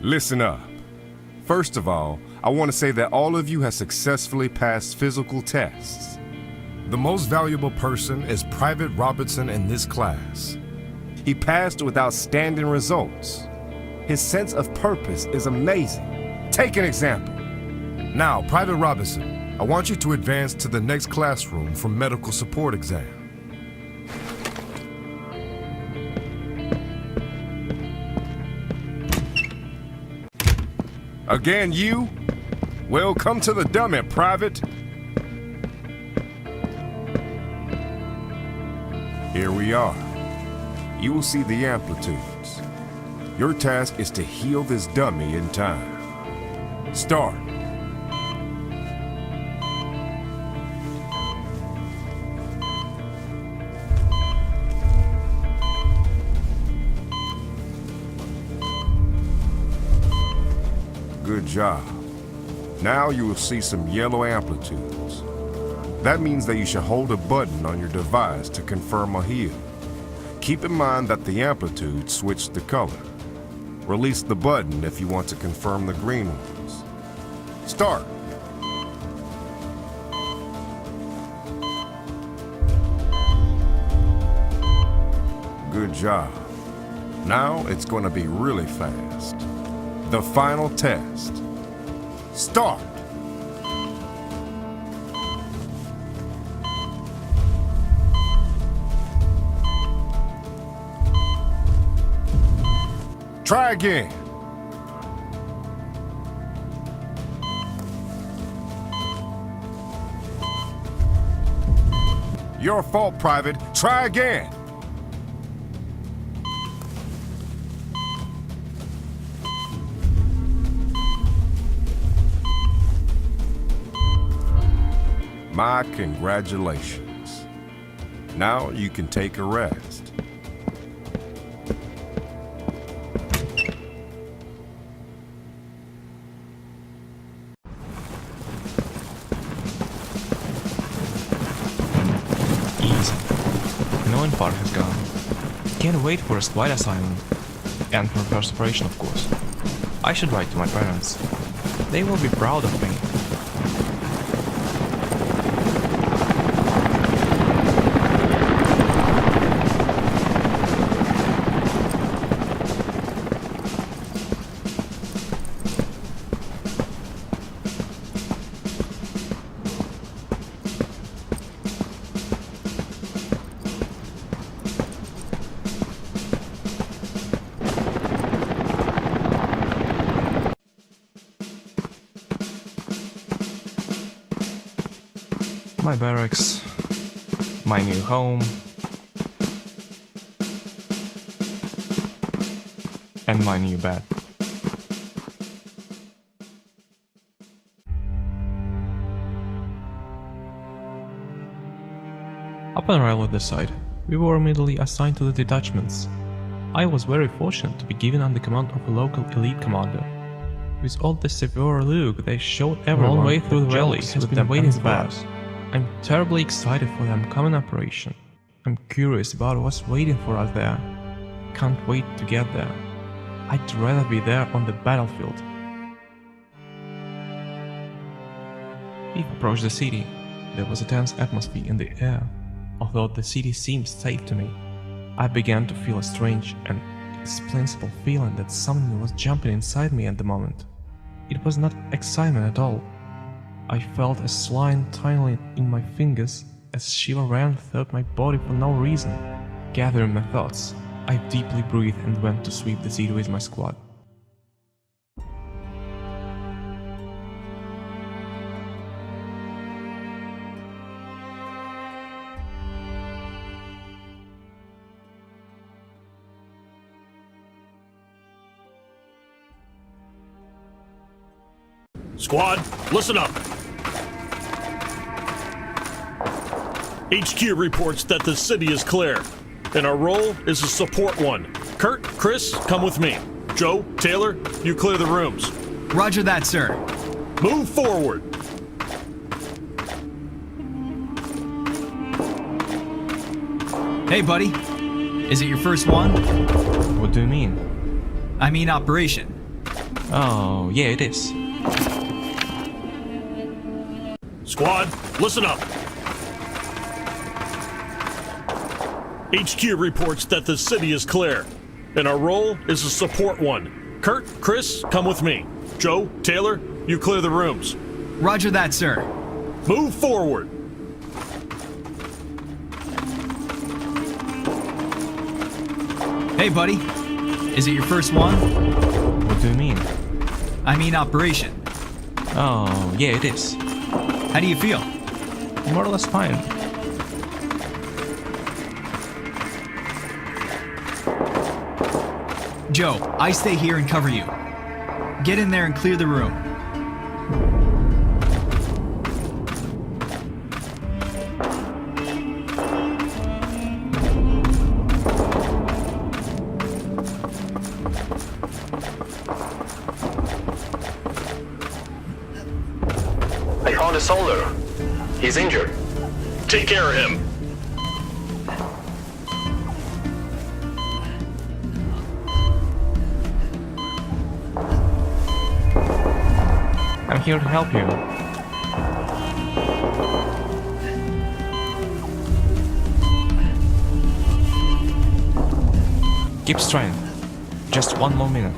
Listen up. First of all, I want to say that all of you have successfully passed physical tests. The most valuable person is Private Robertson in this class. He passed with outstanding results. His sense of purpose is amazing. Take an example. Now, Private Robinson, I want you to advance to the next classroom for medical support exam. Again, you? Well, come to the dummy, Private. Here we are. You will see the amplitudes. Your task is to heal this dummy in time. Start. Good job. Now you will see some yellow amplitudes. That means that you should hold a button on your device to confirm a heal. Keep in mind that the amplitude switched the color. Release the button if you want to confirm the green ones. Start. Good job. Now it's going to be really fast. The final test. Start. Try again. Your fault, Private. Try again. My congratulations. Now you can take a rest. Easy. The annoying part has gone. Can't wait for a squad assignment. And for first operation, of course. I should write to my parents. They will be proud of me. My barracks, my new home, and my new bed. Upon arrival at the site, we were immediately assigned to the detachments. I was very fortunate to be given under command of a local elite commander. With all the severe look they showed everyone all the way through the rallies with them waiting for us. I'm terribly excited for the upcoming operation. I'm curious about what's waiting for us there. Can't wait to get there. I'd rather be there on the battlefield. We approached the city. There was a tense atmosphere in the air. Although the city seemed safe to me, I began to feel a strange and inexplicable feeling that something was jumping inside me at the moment. It was not excitement at all. I felt a slime tingling in my fingers as shiver ran throughout my body for no reason. Gathering my thoughts, I deeply breathed and went to sweep the city with my squad. Squad, listen up. HQ reports that the city is clear, and our role is to support one. Kurt, Chris, come with me. Joe, Taylor, you clear the rooms. Roger that, sir. Move forward. Hey, buddy. Is it your first one? What do you mean? I mean operation. Oh, yeah, it is. Squad, listen up. HQ reports that the city is clear, and our role is to support one. Kurt, Chris, come with me. Joe, Taylor, you clear the rooms. Roger that, sir. Move forward. Hey, buddy. Is it your first one? What do you mean? I mean operation. Oh, yeah, it is. How do you feel? More or less fine. Joe, I stay here and cover you. Get in there and clear the room. I found a soldier. He's injured. Take care of him. I'm here to help you. Keep strength. Just one more minute.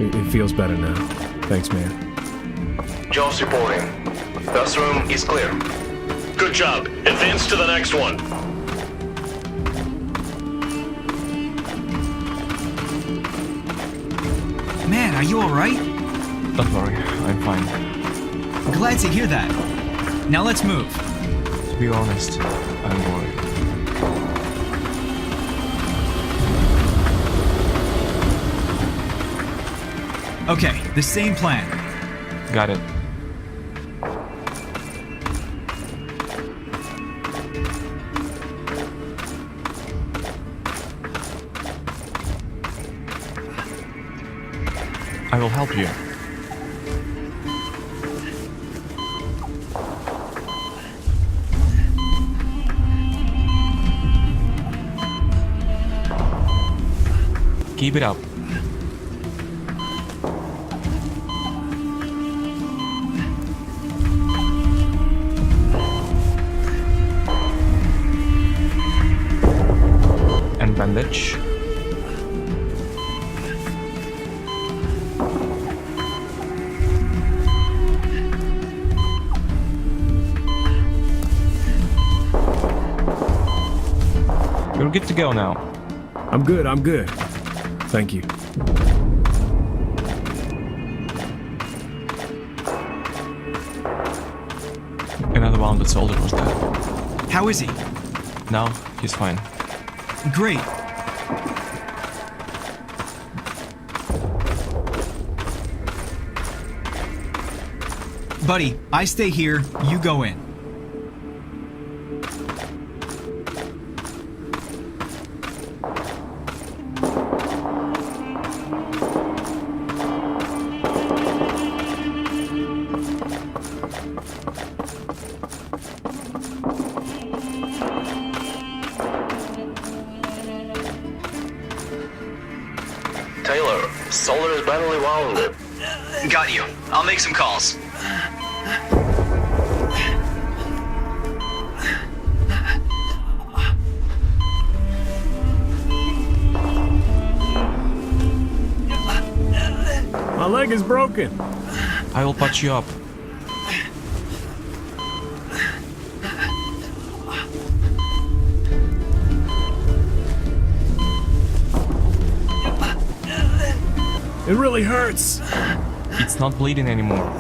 It feels better now. Thanks, man. Joe's reporting. First room is clear. Good job. Advance to the next one. Man, are you alright? Don't worry, I'm fine. Glad to hear that. Now let's move. To be honest, I'm worried. Okay, the same plan. Got it. I will help you. Keep it up. And bandage. You're good to go now. I'm good, I'm good. Thank you. Another wounded soldier was dead. How is he? Now he's fine. Great. Buddy, I stay here, you go in. Taylor, soldier is badly wounded. Got you. I'll make some calls. My leg is broken. I will patch you up. It really hurts. It's not bleeding anymore.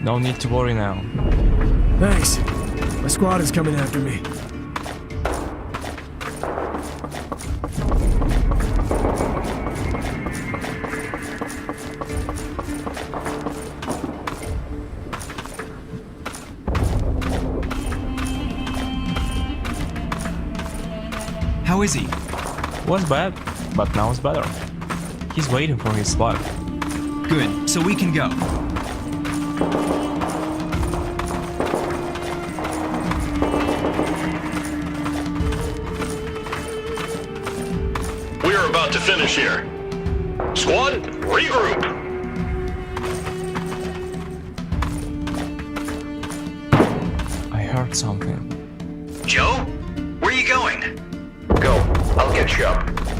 No need to worry now. Thanks. My squad is coming after me. How is he? Was bad, but now it's better. He's waiting for his spot. Good, so we can go. We are about to finish here. Squad, regroup. I heard something. Joe? Where are you going? Go. I'll catch you up.